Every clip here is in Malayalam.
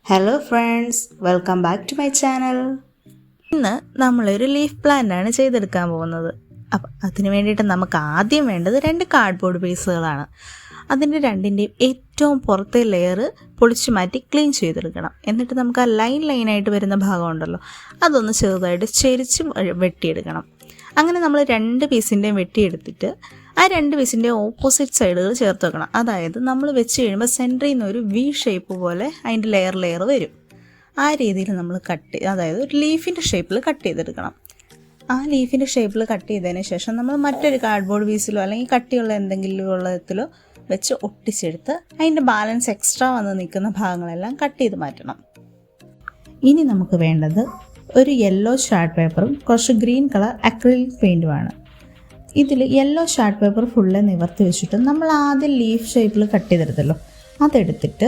Hello friends, welcome back to my channel. ഇന്ന് നമ്മളൊരു ലീഫ് പ്ലാന്റ് ആണ് ചെയ്തെടുക്കാൻ പോകുന്നത്. അപ്പം അതിന് വേണ്ടിയിട്ട് നമുക്ക് ആദ്യം വേണ്ടത് 2 കാർഡ്ബോർഡ് പീസുകളാണ്. അതിൻ്റെ രണ്ടിൻ്റെയും ഏറ്റവും പുറത്തെ ലെയർ പൊളിച്ചു മാറ്റി ക്ലീൻ ചെയ്തെടുക്കണം. എന്നിട്ട് നമുക്ക് ആ ലൈനായിട്ട് വരുന്ന ഭാഗം ഉണ്ടല്ലോ, അതൊന്ന് ചെറുതായിട്ട് ചെരിച്ച് വെട്ടിയെടുക്കണം. അങ്ങനെ നമ്മൾ 2 പീസിൻ്റെയും വെട്ടിയെടുത്തിട്ട് ആ 2 പീസിൻ്റെ ഓപ്പോസിറ്റ് സൈഡുകൾ ചേർത്ത് വെക്കണം. അതായത് നമ്മൾ വെച്ച് കഴിയുമ്പോൾ സെൻറ്ററിൽ നിന്ന് ഒരു വി ഷേപ്പ് പോലെ അതിൻ്റെ ലെയർ വരും. ആ രീതിയിൽ നമ്മൾ അതായത് ഒരു ലീഫിൻ്റെ ഷേപ്പിൽ കട്ട് ചെയ്തെടുക്കണം. ആ ലീഫിൻ്റെ ഷേപ്പിൽ കട്ട് ചെയ്തതിന് ശേഷം നമ്മൾ മറ്റൊരു കാർഡ്ബോർഡ് പീസിലോ അല്ലെങ്കിൽ കട്ടിയുള്ള എന്തെങ്കിലും ഉള്ളതിലോ വെച്ച് ഒട്ടിച്ചെടുത്ത് അതിൻ്റെ ബാലൻസ് എക്സ്ട്രാ വന്ന് നിൽക്കുന്ന ഭാഗങ്ങളെല്ലാം കട്ട് ചെയ്ത് മാറ്റണം. ഇനി നമുക്ക് വേണ്ടത് ഒരു യെല്ലോ ചാർട്ട് പേപ്പറും കുറച്ച് ഗ്രീൻ കളർ അക്രിലിക് പെയിൻറ്റുമാണ്. ഇതിൽ യെല്ലോ ചാർട്ട് പേപ്പർ ഫുള്ള് നിവർത്തി വെച്ചിട്ട് നമ്മൾ ആദ്യം ലീഫ് ഷേപ്പിൽ കട്ട് ചെയ്തെടുത്തല്ലോ, അതെടുത്തിട്ട്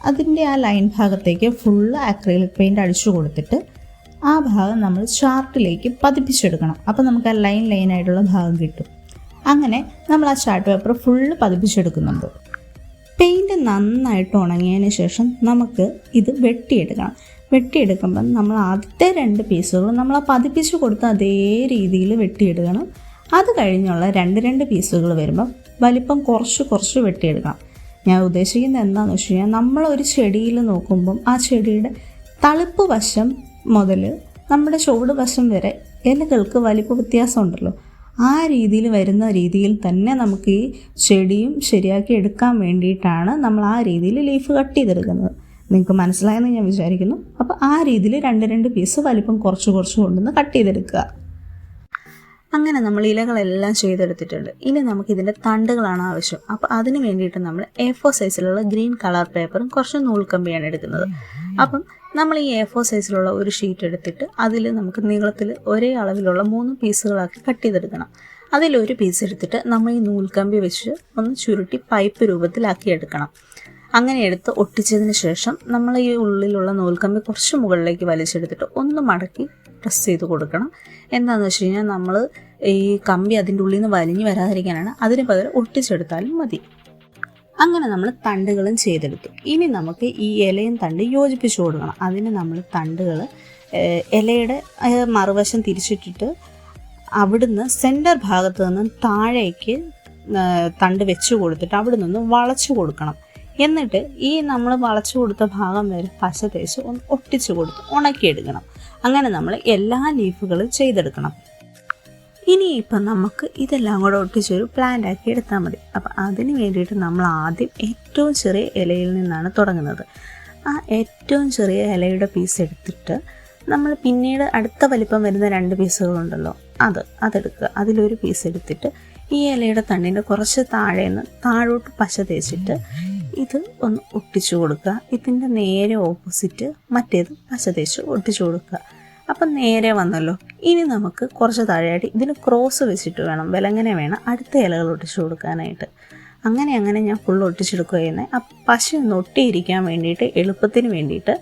അതിൻ്റെ ആ ലൈൻ ഭാഗത്തേക്ക് ഫുള്ള് അക്രിലിക് പെയിൻറ്റ് അടിച്ചു കൊടുത്തിട്ട് ആ ഭാഗം നമ്മൾ ചാർട്ടിലേക്ക് പതിപ്പിച്ചെടുക്കണം. അപ്പോൾ നമുക്ക് ആ ലൈനായിട്ടുള്ള ഭാഗം കിട്ടും. അങ്ങനെ നമ്മൾ ആ ചാർട്ട് പേപ്പർ ഫുള്ള് പതിപ്പിച്ചെടുക്കുന്നുണ്ട്. പെയിൻറ്റ് നന്നായിട്ട് ഉണങ്ങിയതിന് ശേഷം നമുക്ക് ഇത് വെട്ടിയെടുക്കുമ്പം നമ്മൾ ആദ്യത്തെ 2 പീസുകൾ നമ്മൾ ആ പതിപ്പിച്ച് കൊടുത്ത അതേ രീതിയിൽ വെട്ടിയെടുക്കണം. അത് കഴിഞ്ഞുള്ള 2 പീസുകൾ വരുമ്പം വലിപ്പം കുറച്ച് വെട്ടിയെടുക്കണം. ഞാൻ ഉദ്ദേശിക്കുന്നത് എന്താണെന്ന് വെച്ച് കഴിഞ്ഞാൽ, നമ്മളൊരു ചെടിയിൽ നോക്കുമ്പം ആ ചെടിയുടെ തളിപ്പ് വശം മുതൽ നമ്മുടെ ചുവട് വശം വരെ ഇലകൾക്ക് വലിപ്പ വ്യത്യാസം ഉണ്ടല്ലോ, ആ രീതിയിൽ വരുന്ന രീതിയിൽ തന്നെ നമുക്ക് ഈ ചെടിയും ശരിയാക്കി എടുക്കാൻ വേണ്ടിയിട്ടാണ് നമ്മൾ ആ രീതിയിൽ ലീഫ് കട്ട് ചെയ്തെടുക്കുന്നത്. നിങ്ങൾക്ക് മനസ്സിലായെന്ന് ഞാൻ വിചാരിക്കുന്നു. അപ്പോൾ ആ രീതിയിൽ 2 പീസ് വലിപ്പം കുറച്ച് കൊണ്ടുവന്ന് കട്ട് ചെയ്തെടുക്കുക. അങ്ങനെ നമ്മൾ ഇലകളെല്ലാം ചെയ്തെടുത്തിട്ടുണ്ട്. ഇനി നമുക്കിതിൻ്റെ തണ്ടുകളാണ് ആവശ്യം. അപ്പോൾ അതിന് വേണ്ടിയിട്ട് നമ്മൾ A4 സൈസിലുള്ള ഗ്രീൻ കളർ പേപ്പറും കുറച്ച് നൂൽക്കമ്പിയാണ് എടുക്കുന്നത്. അപ്പം നമ്മൾ ഈ A4 സൈസിലുള്ള ഒരു ഷീറ്റ് എടുത്തിട്ട് അതിൽ നമുക്ക് നീളത്തിൽ ഒരേ അളവിലുള്ള 3 പീസുകളാക്കി കട്ട് ചെയ്തെടുക്കണം. അതിലൊരു പീസ് എടുത്തിട്ട് നമ്മൾ ഈ നൂൽക്കമ്പി വെച്ച് ഒന്ന് ചുരുട്ടി പൈപ്പ് രൂപത്തിലാക്കി എടുക്കണം. അങ്ങനെ എടുത്ത് ഒട്ടിച്ചതിന് ശേഷം നമ്മൾ ഈ ഉള്ളിലുള്ള നൂൽക്കമ്പി കുറച്ച് മുകളിലേക്ക് വലിച്ചെടുത്തിട്ട് ഒന്ന് മടക്കി പ്രസ് ചെയ്ത് കൊടുക്കണം. എന്താണെന്ന് വെച്ച് കഴിഞ്ഞാൽ നമ്മൾ ഈ കമ്പി അതിൻ്റെ ഉള്ളിൽ നിന്ന് വലിഞ്ഞ് വരാതിരിക്കാനാണ്. അതിന് പകരം ഒട്ടിച്ചെടുത്താലും മതി. അങ്ങനെ നമ്മൾ തണ്ടുകളും ചെയ്തെടുത്തു. ഇനി നമുക്ക് ഈ ഇലയും തണ്ട് യോജിപ്പിച്ച് കൊടുക്കണം. അതിന് നമ്മൾ തണ്ടുകൾ ഇലയുടെ മറുവശം തിരിച്ചിട്ടിട്ട് അവിടുന്ന് സെൻറ്റർ ഭാഗത്ത് നിന്ന് താഴേക്ക് തണ്ട് വെച്ച് കൊടുത്തിട്ട് അവിടെ നിന്ന് വളച്ചു കൊടുക്കണം. എന്നിട്ട് ഈ നമ്മൾ വളച്ചു കൊടുത്ത ഭാഗം വരെ പശ തേച്ച് ഒന്ന് ഒട്ടിച്ചു കൊടുത്ത് ഉണക്കിയെടുക്കണം. അങ്ങനെ നമ്മൾ എല്ലാ ലീഫുകളും ചെയ്തെടുക്കണം. ഇനിയിപ്പം നമുക്ക് ഇതെല്ലാം കൂടെ ഒട്ടിച്ചൊരു പ്ലാന്റ് ആക്കി എടുത്താൽ മതി. അപ്പം അതിന് വേണ്ടിയിട്ട് നമ്മൾ ആദ്യം ഏറ്റവും ചെറിയ ഇലയിൽ നിന്നാണ് തുടങ്ങുന്നത്. ആ ഏറ്റവും ചെറിയ ഇലയുടെ പീസ് എടുത്തിട്ട് നമ്മൾ പിന്നീട് അടുത്ത വലിപ്പം വരുന്ന 2 പീസുകളുണ്ടല്ലോ, അതെടുക്കുക. അതിലൊരു പീസ് എടുത്തിട്ട് ഈ ഇലയുടെ തണ്ടിൻ്റെ കുറച്ച് താഴോട്ട് പശ തേച്ചിട്ട് ഇത് ഒന്ന് ഒട്ടിച്ചു കൊടുക്കുക. ഇതിൻ്റെ നേരെ ഓപ്പോസിറ്റ് മറ്റേത് പശ തേച്ച് ഒട്ടിച്ചു കൊടുക്കുക. അപ്പം നേരെ വന്നല്ലോ. ഇനി നമുക്ക് കുറച്ച് താഴെയായിട്ട് ഇതിന് ക്രോസ് വെച്ചിട്ട് വേണം, വിലങ്ങനെ വേണം അടുത്ത ഇലകൾ ഒട്ടിച്ചു കൊടുക്കാനായിട്ട്. അങ്ങനെ ഞാൻ ഫുള്ള് ഒട്ടിച്ചെടുക്കുക ചെയ്യുന്നത്. ആ പശ ഒന്ന് ഒട്ടിയിരിക്കാൻ വേണ്ടിയിട്ട് എളുപ്പത്തിന് വേണ്ടിയിട്ട്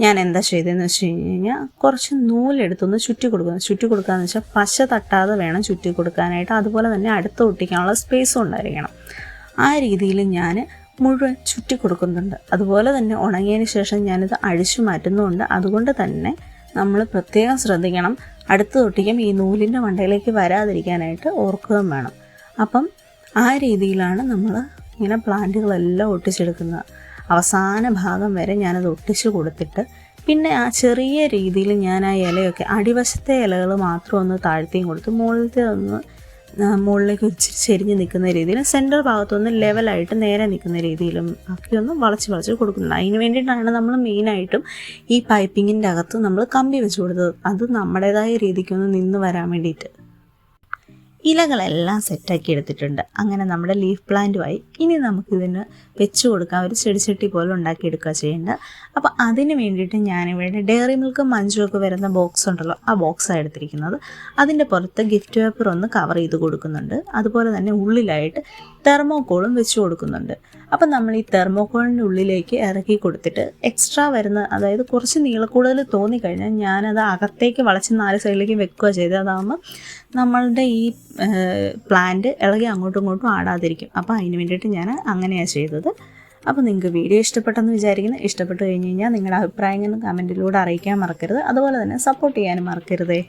ഞാൻ എന്താ ചെയ്തതെന്ന് വെച്ച് കഴിഞ്ഞാൽ കുറച്ച് നൂലെടുത്തൊന്ന് ചുറ്റി കൊടുക്കുകയെന്ന് വെച്ചാൽ പശ തട്ടാതെ വേണം ചുറ്റി കൊടുക്കാനായിട്ട്. അതുപോലെ തന്നെ അടുത്ത് ഒട്ടിക്കാനുള്ള സ്പേസും ഉണ്ടായിരിക്കണം. ആ രീതിയിൽ ഞാൻ മുഴുവൻ ചുറ്റി കൊടുക്കുന്നുണ്ട്. അതുപോലെ തന്നെ ഉണങ്ങിയതിന് ശേഷം ഞാനിത് അഴിച്ചു മാറ്റുന്നുമുണ്ട്. അതുകൊണ്ട് തന്നെ നമ്മൾ പ്രത്യേകം ശ്രദ്ധിക്കണം. അടുത്ത് തൊട്ടിക്കും ഈ നൂലിൻ്റെ മണ്ടയിലേക്ക് വരാതിരിക്കാനായിട്ട് ഓർക്കുകയും വേണം. അപ്പം ആ രീതിയിലാണ് നമ്മൾ ഇങ്ങനെ പ്ലാന്റുകളെല്ലാം ഒട്ടിച്ചെടുക്കുന്നത്. അവസാന ഭാഗം വരെ ഞാനത് ഒട്ടിച്ച് കൊടുത്തിട്ട് പിന്നെ ആ ചെറിയ രീതിയിൽ ഞാൻ ആ ഇലയൊക്കെ അടിവശത്തെ ഇലകൾ മാത്രം ഒന്ന് താഴ്ത്തിയും കൊടുത്ത് മുകളിലേക്ക് ഇച്ചിരി ചെരിഞ്ഞ് നിൽക്കുന്ന രീതിയിൽ സെൻറ്റർ ഭാഗത്തൊന്ന് ലെവലായിട്ട് നേരെ നിൽക്കുന്ന രീതിയിലും ആക്കി ഒന്ന് വളച്ച് കൊടുക്കുന്നുണ്ട്. അതിന് വേണ്ടിയിട്ടാണ് നമ്മൾ മെയിനായിട്ടും ഈ പൈപ്പിങ്ങിൻ്റെ അകത്ത് നമ്മൾ കമ്പി വെച്ച് കൊടുത്തത്. അത് നമ്മുടേതായ രീതിക്കൊന്ന് നിന്ന് വരാൻ വേണ്ടിയിട്ട്. ഇലകളെല്ലാം സെറ്റാക്കി എടുത്തിട്ടുണ്ട്. അങ്ങനെ നമ്മുടെ ലീഫ് പ്ലാന്റുമായി. ഇനി നമുക്കിതിന് വെച്ച് കൊടുക്കാൻ ഒരു ചെടിച്ചട്ടി പോലെ ഉണ്ടാക്കിയെടുക്കുക ചെയ്യേണ്ടത്. അപ്പോൾ അതിന് വേണ്ടിയിട്ട് ഞാനിവിടെ ഡയറി മിൽക്കും മഞ്ചുമൊക്കെ വരുന്ന ബോക്സ് ഉണ്ടല്ലോ, ആ ബോക്സാണ് എടുത്തിരിക്കുന്നത്. അതിൻ്റെ പുറത്ത് ഗിഫ്റ്റ് പേപ്പർ ഒന്ന് കവർ ചെയ്ത് കൊടുക്കുന്നുണ്ട്. അതുപോലെ തന്നെ ഉള്ളിലായിട്ട് തെർമോക്കോളും വെച്ച് കൊടുക്കുന്നുണ്ട്. അപ്പം നമ്മൾ ഈ തെർമോക്കോളിൻ്റെ ഉള്ളിലേക്ക് ഇറക്കി കൊടുത്തിട്ട് എക്സ്ട്രാ വരുന്ന, അതായത് കുറച്ച് നീളക്കൂടുതൽ തോന്നിക്കഴിഞ്ഞാൽ ഞാനത് അകത്തേക്ക് വളച്ച് 4 സൈഡിലേക്ക് വെക്കുക ചെയ്ത്. അതാകുമ്പോൾ നമ്മളുടെ ഈ പ്ലാന്റ് ഇളകി അങ്ങോട്ടും ഇങ്ങോട്ടും ആടാതിരിക്കും. അപ്പോൾ അതിന് വേണ്ടിയിട്ട് ഞാൻ അങ്ങനെയാണ് ചെയ്തത്. അപ്പോൾ നിങ്ങൾക്ക് വീഡിയോ ഇഷ്ടപ്പെട്ടെന്ന് വിചാരിക്കുന്നു. ഇഷ്ടപ്പെട്ട് കഴിഞ്ഞ് കഴിഞ്ഞാൽ നിങ്ങളുടെ അഭിപ്രായങ്ങളും കമൻറ്റിലൂടെ അറിയിക്കാൻ മറക്കരുത്. അതുപോലെ തന്നെ സപ്പോർട്ട് ചെയ്യാനും മറക്കരുതേ.